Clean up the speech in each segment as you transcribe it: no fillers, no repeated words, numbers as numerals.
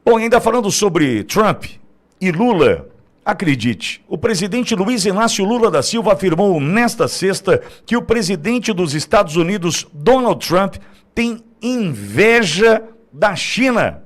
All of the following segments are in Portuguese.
Bom, ainda falando sobre Trump e Lula, acredite, o presidente Luiz Inácio Lula da Silva afirmou nesta sexta que o presidente dos Estados Unidos, Donald Trump, tem inveja da China,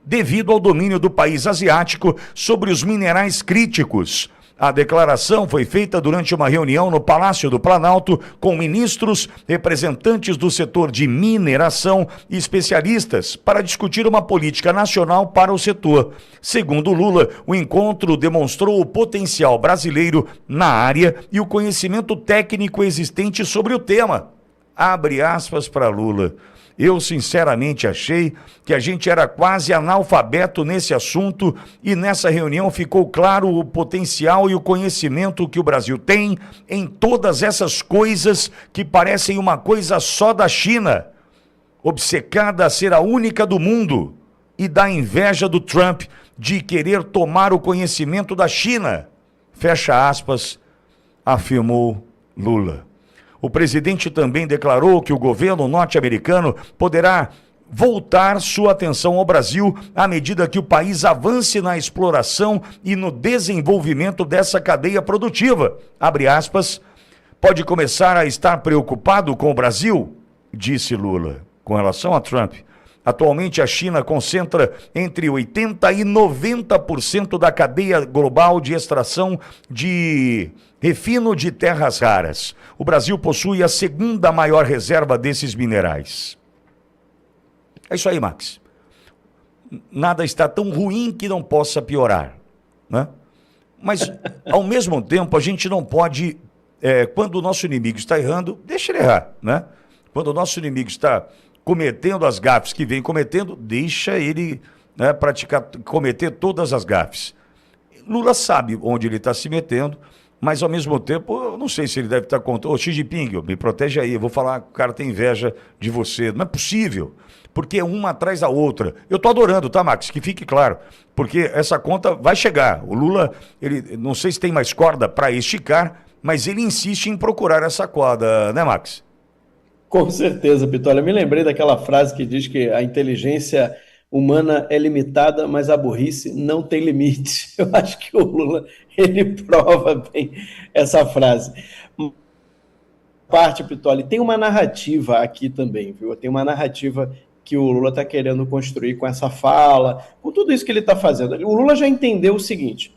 devido ao domínio do país asiático sobre os minerais críticos. A declaração foi feita durante uma reunião no Palácio do Planalto com ministros, representantes do setor de mineração e especialistas para discutir uma política nacional para o setor. Segundo Lula, o encontro demonstrou o potencial brasileiro na área e o conhecimento técnico existente sobre o tema. Abre aspas para Lula. Eu, sinceramente, achei que a gente era quase analfabeto nesse assunto e nessa reunião ficou claro o potencial e o conhecimento que o Brasil tem em todas essas coisas que parecem uma coisa só da China, obcecada a ser a única do mundo, e da inveja do Trump de querer tomar o conhecimento da China. Fecha aspas, afirmou Lula. O presidente também declarou que o governo norte-americano poderá voltar sua atenção ao Brasil à medida que o país avance na exploração e no desenvolvimento dessa cadeia produtiva. Abre aspas, pode começar a estar preocupado com o Brasil, disse Lula. Com relação a Trump, atualmente a China concentra entre 80% e 90% da cadeia global de extração de refino de terras raras. O Brasil possui a segunda maior reserva desses minerais. É isso aí, Max. Nada está tão ruim que não possa piorar, né? Mas, ao mesmo tempo, a gente não pode, quando o nosso inimigo está errando, deixa ele errar, né? Quando o nosso inimigo está cometendo as gafes que vem cometendo, deixa ele, né, cometer todas as gafes. Lula sabe onde ele está se metendo, mas ao mesmo tempo, eu não sei se ele deve estar contando. Ô, Xi Jinping, me protege aí, eu vou falar que o cara tem inveja de você. Não é possível, porque é uma atrás da outra. Eu estou adorando, tá, Max? Que fique claro, porque essa conta vai chegar. O Lula, ele não sei se tem mais corda para esticar, mas ele insiste em procurar essa corda, né, Max? Com certeza, Pitólia. Eu me lembrei daquela frase que diz que a inteligência humana é limitada, mas a burrice não tem limite. Eu acho que o Lula, ele prova bem essa frase. Parte, Pitólia, tem uma narrativa aqui também, viu? Tem uma narrativa que o Lula está querendo construir com essa fala, com tudo isso que ele está fazendo. O Lula já entendeu o seguinte,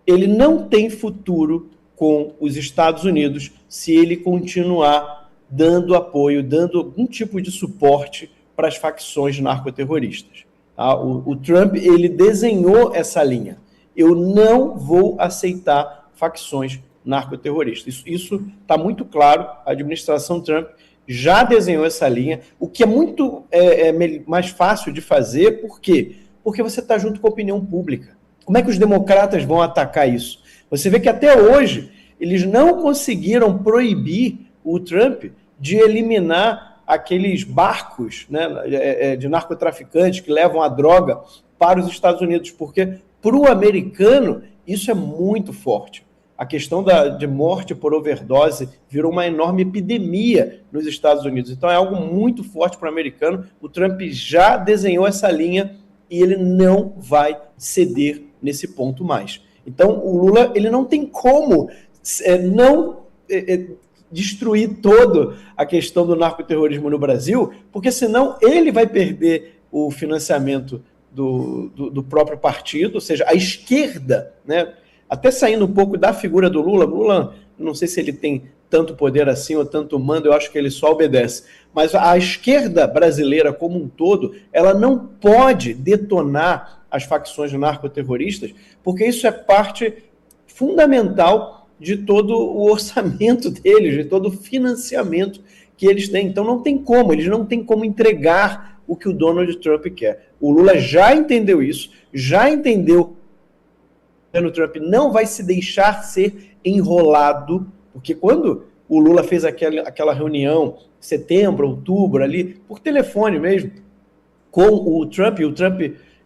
ele não tem futuro com os Estados Unidos se ele continuar dando apoio, dando algum tipo de suporte para as facções narcoterroristas. Tá? O Trump, ele desenhou essa linha. Eu não vou aceitar facções narcoterroristas. Isso está muito claro, a administração Trump já desenhou essa linha, o que é muito mais fácil de fazer, por quê? Porque você está junto com a opinião pública. Como é que os democratas vão atacar isso? Você vê que até hoje eles não conseguiram proibir o Trump de eliminar aqueles barcos, né, de narcotraficantes que levam a droga para os Estados Unidos, porque para o americano isso é muito forte. A questão de morte por overdose virou uma enorme epidemia nos Estados Unidos. Então é algo muito forte para o americano. O Trump já desenhou essa linha e ele não vai ceder nesse ponto mais. Então o Lula, ele não tem como destruir toda a questão do narcoterrorismo no Brasil, porque senão ele vai perder o financiamento do próprio partido, ou seja, a esquerda, né? Até saindo um pouco da figura do Lula. Lula, não sei se ele tem tanto poder assim ou tanto mando, eu acho que ele só obedece. Mas a esquerda brasileira como um todo, ela não pode detonar as facções narcoterroristas, porque isso é parte fundamental de todo o orçamento deles, de todo o financiamento que eles têm. Então não tem como, eles não têm como entregar o que o Donald Trump quer. O Lula já entendeu isso, já entendeu que o Trump não vai se deixar ser enrolado, porque quando o Lula fez aquela reunião, setembro, outubro, ali, por telefone mesmo, com o Trump,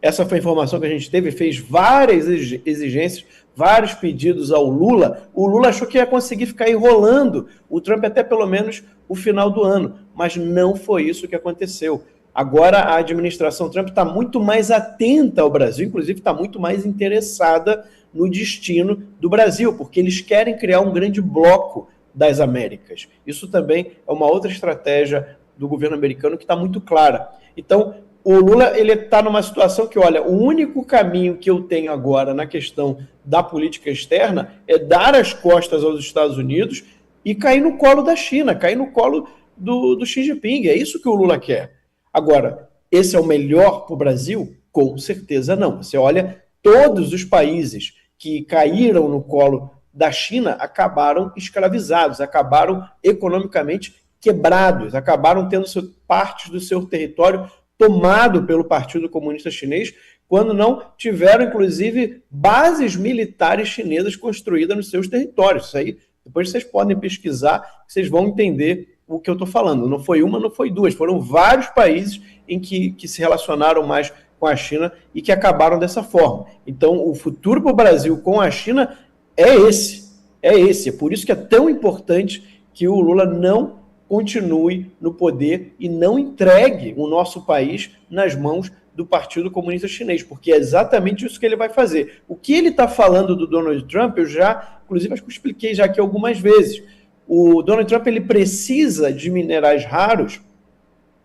essa foi a informação que a gente teve, fez várias exigências, vários pedidos ao Lula. O Lula achou que ia conseguir ficar enrolando o Trump até pelo menos o final do ano, mas não foi isso que aconteceu. Agora a administração Trump está muito mais atenta ao Brasil, inclusive está muito mais interessada no destino do Brasil, porque eles querem criar um grande bloco das Américas. Isso também é uma outra estratégia do governo americano que está muito clara. Então, o Lula está numa situação que, olha, o único caminho que eu tenho agora na questão da política externa é dar as costas aos Estados Unidos e cair no colo da China, cair no colo do Xi Jinping. É isso que o Lula quer. Agora, esse é o melhor para o Brasil? Com certeza não. Você olha, todos os países que caíram no colo da China acabaram escravizados, acabaram economicamente quebrados, acabaram tendo partes do seu território tomado pelo Partido Comunista Chinês, quando não tiveram, inclusive, bases militares chinesas construídas nos seus territórios. Isso aí, depois vocês podem pesquisar, vocês vão entender o que eu estou falando. Não foi uma, não foi duas, foram vários países em que se relacionaram mais com a China e que acabaram dessa forma. Então, o futuro para o Brasil com a China é esse. É por isso que é tão importante que o Lula não continue no poder e não entregue o nosso país nas mãos do Partido Comunista Chinês, porque é exatamente isso que ele vai fazer. O que ele está falando do Donald Trump, eu já, inclusive, acho que eu expliquei já aqui algumas vezes. O Donald Trump ele precisa de minerais raros.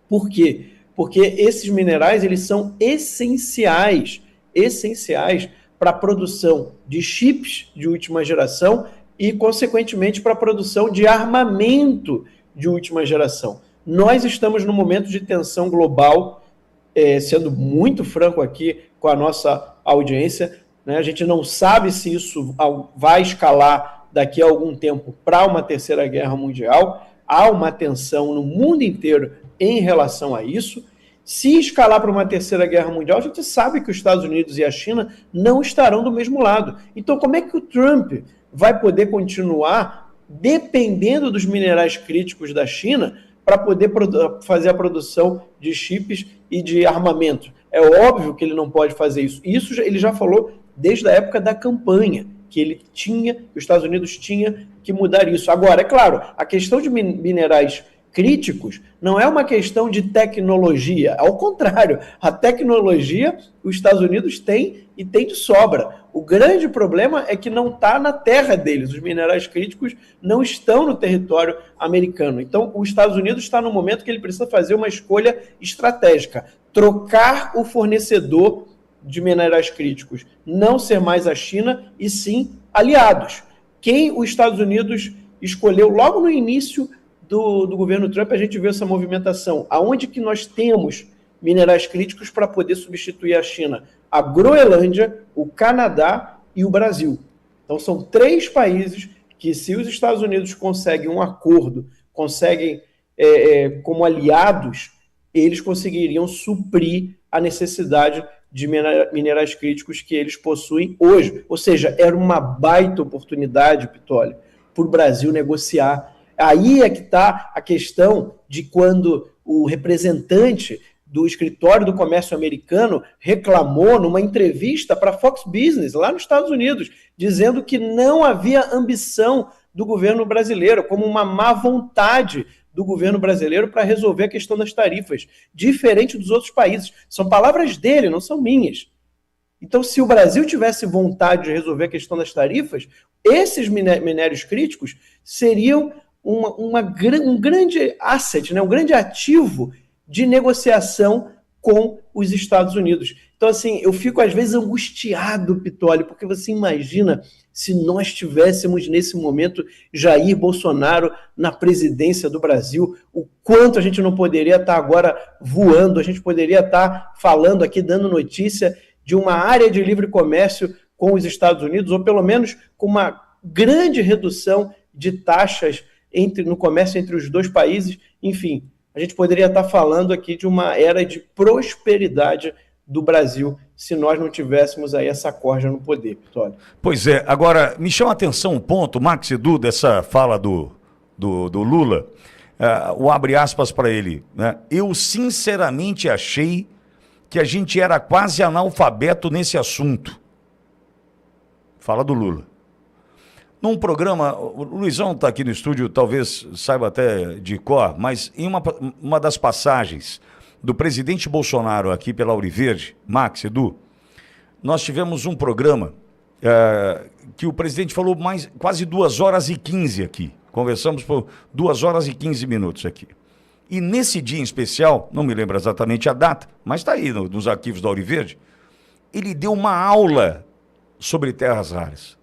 Por quê? Porque esses minerais eles são essenciais para a produção de chips de última geração e, consequentemente, para a produção de armamento de última geração. Nós estamos num momento de tensão global, sendo muito franco aqui com a nossa audiência, né? A gente não sabe se isso vai escalar daqui a algum tempo para uma terceira guerra mundial. Há uma tensão no mundo inteiro em relação a isso. Se escalar para uma terceira guerra mundial, a gente sabe que os Estados Unidos e a China não estarão do mesmo lado. Então, como é que o Trump vai poder continuar dependendo dos minerais críticos da China para poder fazer a produção de chips e de armamento? É óbvio que ele não pode fazer isso. Isso ele já falou desde a época da campanha, que os Estados Unidos tinha que mudar isso. Agora, é claro, a questão de minerais críticos não é uma questão de tecnologia. Ao contrário, a tecnologia os Estados Unidos têm e tem de sobra. O grande problema é que não está na terra deles. Os minerais críticos não estão no território americano. Então, os Estados Unidos está no momento que ele precisa fazer uma escolha estratégica. Trocar o fornecedor de minerais críticos. Não ser mais a China, e sim aliados. Quem os Estados Unidos escolheu logo no início do governo Trump, a gente vê essa movimentação. Aonde que nós temos minerais críticos para poder substituir a China? A Groenlândia, o Canadá e o Brasil. Então são 3 países que, se os Estados Unidos conseguem um acordo, conseguem como aliados, eles conseguiriam suprir a necessidade de minerais críticos que eles possuem hoje. Ou seja, era uma baita oportunidade, Pitoli, para o Brasil negociar. Aí é que está a questão de quando o representante do escritório do comércio americano reclamou numa entrevista para a Fox Business, lá nos Estados Unidos, dizendo que não havia ambição do governo brasileiro, como uma má vontade do governo brasileiro para resolver a questão das tarifas, diferente dos outros países. São palavras dele, não são minhas. Então, se o Brasil tivesse vontade de resolver a questão das tarifas, esses minérios críticos seriam um grande asset, né? Um grande ativo de negociação com os Estados Unidos. Então, assim, eu fico às vezes angustiado, Pitoli, porque você imagina se nós tivéssemos nesse momento Jair Bolsonaro na presidência do Brasil, o quanto a gente não poderia estar agora voando, a gente poderia estar falando aqui, dando notícia de uma área de livre comércio com os Estados Unidos, ou pelo menos com uma grande redução de taxas no comércio entre os dois países. Enfim, a gente poderia estar falando aqui de uma era de prosperidade do Brasil se nós não tivéssemos aí essa corja no poder, Pitoli. Pois é. Agora, me chama a atenção um ponto, Max Edu, dessa fala do Lula, o abre aspas para ele, né? Eu sinceramente achei que a gente era quase analfabeto nesse assunto. Fala do Lula. Num programa, o Luizão está aqui no estúdio, talvez saiba até de cor, mas em uma das passagens do presidente Bolsonaro aqui pela Auriverde, Max, Edu, nós tivemos um programa que o presidente falou quase 2h15 aqui. Conversamos por 2h15 aqui. E nesse dia em especial, não me lembro exatamente a data, mas está aí nos arquivos da Auriverde, ele deu uma aula sobre terras raras.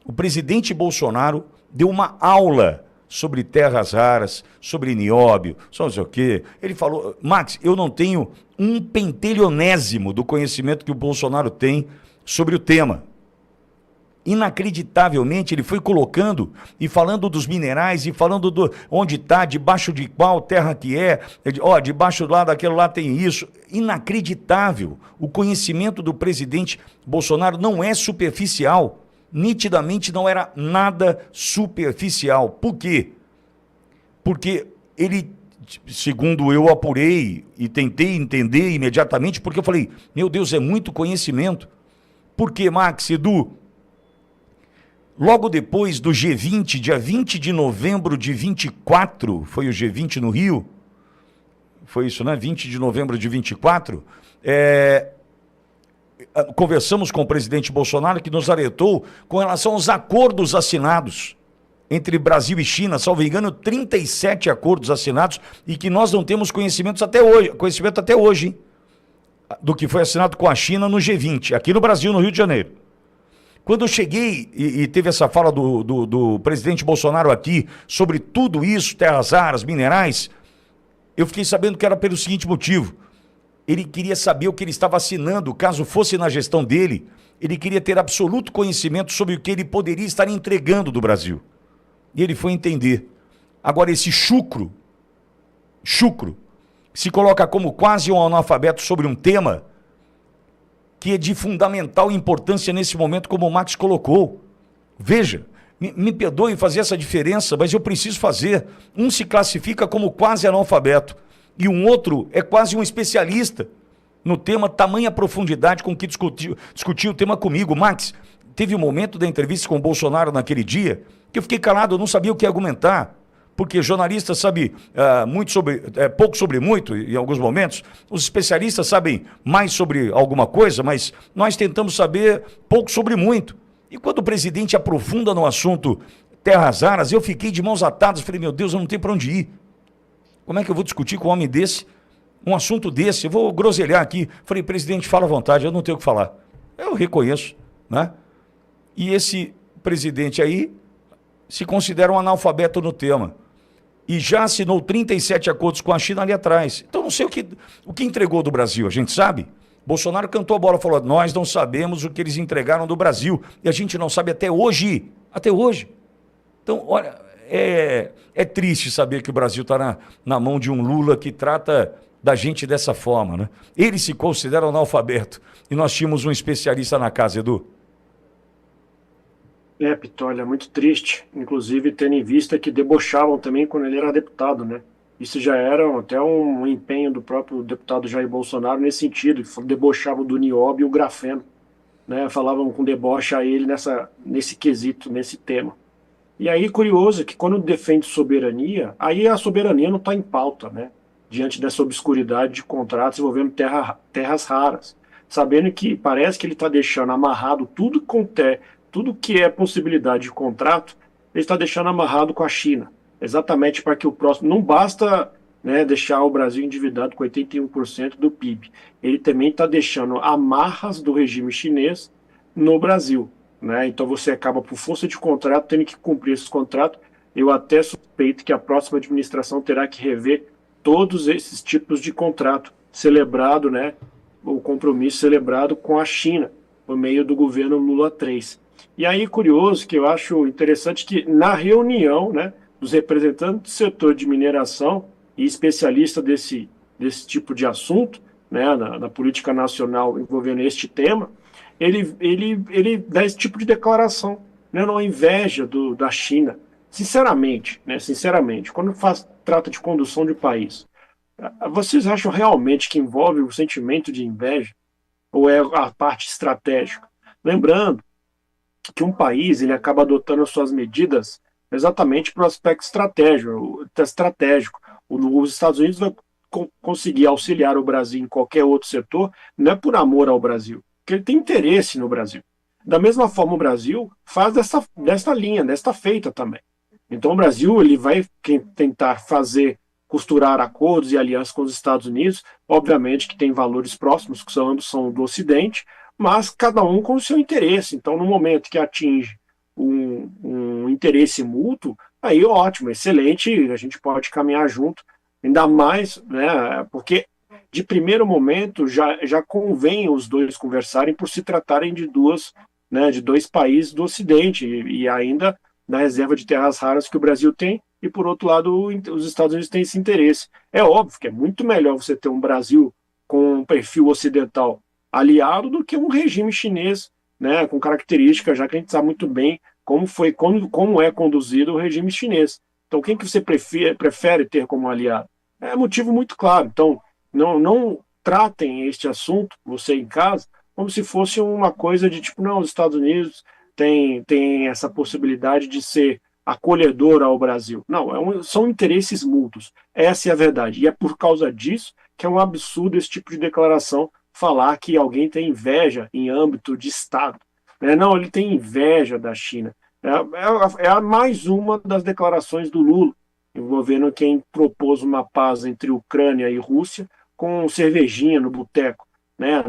O presidente Bolsonaro deu uma aula sobre terras raras, sobre nióbio, só não sei o quê. Ele falou, Max, eu não tenho um pentelionésimo do conhecimento que o Bolsonaro tem sobre o tema. Inacreditavelmente, ele foi colocando e falando dos minerais e falando do onde está, debaixo de qual terra que é, debaixo lá daquele lá tem isso. Inacreditável. O conhecimento do presidente Bolsonaro não é superficial. Nitidamente não era nada superficial. Por quê? Porque ele, segundo eu apurei e tentei entender imediatamente, porque eu falei, meu Deus, é muito conhecimento. Por quê, Max, Edu? Logo depois do G20, dia 20 de novembro de 24, foi o G20 no Rio? Foi isso, né? 20 de novembro de 24. Conversamos com o presidente Bolsonaro, que nos alertou com relação aos acordos assinados entre Brasil e China, salvo engano, 37 acordos assinados, e que nós não temos conhecimento até hoje, hein? Do que foi assinado com a China no G20, aqui no Brasil, no Rio de Janeiro. Quando eu cheguei e teve essa fala do presidente Bolsonaro aqui sobre tudo isso, terras raras, minerais, eu fiquei sabendo que era pelo seguinte motivo. Ele queria saber o que ele estava assinando, caso fosse na gestão dele, ele queria ter absoluto conhecimento sobre o que ele poderia estar entregando do Brasil. E ele foi entender. Agora, esse chucro, se coloca como quase um analfabeto sobre um tema que é de fundamental importância nesse momento, como o Max colocou. Veja, me perdoem fazer essa diferença, mas eu preciso fazer. Um se classifica como quase analfabeto e um outro é quase um especialista no tema, tamanha profundidade com que discutiu o tema comigo. Max, teve um momento da entrevista com o Bolsonaro naquele dia que eu fiquei calado, eu não sabia o que argumentar. Porque jornalista sabe pouco sobre muito, em alguns momentos. Os especialistas sabem mais sobre alguma coisa, mas nós tentamos saber pouco sobre muito. E quando o presidente aprofunda no assunto terras raras, eu fiquei de mãos atadas. Falei, meu Deus, eu não tenho para onde ir. Como é que eu vou discutir com um homem desse, um assunto desse? Eu vou groselhar aqui. Falei, presidente, fala à vontade, eu não tenho o que falar. Eu reconheço, né? E esse presidente aí se considera um analfabeto no tema. E já assinou 37 acordos com a China ali atrás. Então não sei o que entregou do Brasil, a gente sabe? Bolsonaro cantou a bola, falou, nós não sabemos o que eles entregaram do Brasil. E a gente não sabe até hoje. Até hoje. Então, olha, é triste saber que o Brasil está na mão de um Lula que trata da gente dessa forma, né? Ele se considera analfabeto. E nós tínhamos um especialista na casa, Edu. Pitolha, é muito triste, inclusive tendo em vista que debochavam também quando ele era deputado, né? Isso já era até um empenho do próprio deputado Jair Bolsonaro nesse sentido, debochavam do nióbio e o grafeno, né? Falavam com deboche a ele nesse quesito, nesse tema. E aí, curioso, que quando defende soberania, aí a soberania não está em pauta, né? Diante dessa obscuridade de contratos envolvendo terras raras, sabendo que parece que ele está deixando amarrado tudo que é possibilidade de contrato, ele está deixando amarrado com a China, exatamente para que o próximo... Não basta, né, deixar o Brasil endividado com 81% do PIB, ele também está deixando amarras do regime chinês no Brasil, né? Então você acaba, por força de contrato, tendo que cumprir esses contratos. Eu até suspeito que a próxima administração terá que rever todos esses tipos de contrato celebrado, né, o compromisso celebrado com a China, por meio do governo Lula 3. E aí, curioso, que eu acho interessante que na reunião, né, dos representantes do setor de mineração e especialistas desse tipo de assunto, né, na política nacional envolvendo este tema, ele dá esse tipo de declaração, né, numa inveja da China. Sinceramente, quando trata de condução de país, vocês acham realmente que envolve o sentimento de inveja ou é a parte estratégica? Lembrando que um país ele acaba adotando as suas medidas exatamente para o aspecto estratégico. Os Estados Unidos conseguir auxiliar o Brasil em qualquer outro setor, não é por amor ao Brasil, porque ele tem interesse no Brasil. Da mesma forma, o Brasil faz desta linha, desta feita também. Então, o Brasil ele vai tentar costurar acordos e alianças com os Estados Unidos, obviamente que tem valores próximos, que ambos são do Ocidente, mas cada um com o seu interesse. Então, no momento que atinge um interesse mútuo, aí ótimo, excelente, a gente pode caminhar junto, ainda mais, né, porque de primeiro momento já convém os dois conversarem por se tratarem de dois países do Ocidente e ainda na reserva de terras raras que o Brasil tem, e por outro lado os Estados Unidos têm esse interesse. É óbvio que é muito melhor você ter um Brasil com um perfil ocidental aliado do que um regime chinês, né, com características, já que a gente sabe muito bem como é conduzido o regime chinês. Então, quem que você prefere ter como aliado? É motivo muito claro. Então, não tratem este assunto, você em casa, como se fosse uma coisa de tipo, não, os Estados Unidos têm essa possibilidade de ser acolhedor ao Brasil. Não, são interesses mútuos. Essa é a verdade. E é por causa disso que é um absurdo esse tipo de declaração falar que alguém tem inveja em âmbito de Estado. Não, ele tem inveja da China. É mais uma das declarações do Lula, envolvendo quem propôs uma paz entre Ucrânia e Rússia com cervejinha no boteco.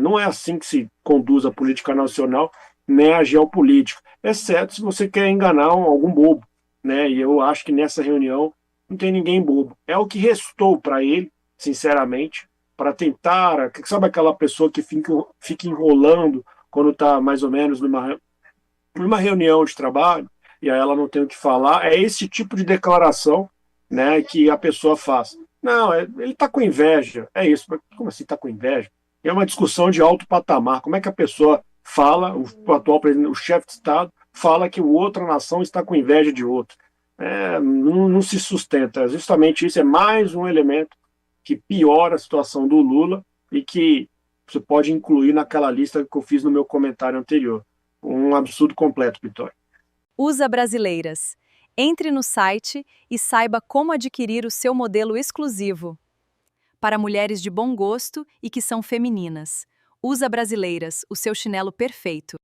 Não é assim que se conduz a política nacional, nem a geopolítica, exceto se você quer enganar algum bobo. E eu acho que nessa reunião não tem ninguém bobo. É o que restou para ele, sinceramente, para tentar... Sabe aquela pessoa que fica enrolando quando está mais ou menos numa reunião de trabalho e aí ela não tem o que falar? É esse tipo de declaração, que a pessoa faz. Não, ele está com inveja. É isso. Como assim está com inveja? É uma discussão de alto patamar. Como é que a pessoa fala, o atual presidente, o chefe de Estado, fala que outra nação está com inveja de outra? Não se sustenta. Justamente isso é mais um elemento que piora a situação do Lula e que você pode incluir naquela lista que eu fiz no meu comentário anterior. Um absurdo completo, Vitória. USA Brasileiras. Entre no site e saiba como adquirir o seu modelo exclusivo. Para mulheres de bom gosto e que são femininas. USA Brasileiras, o seu chinelo perfeito.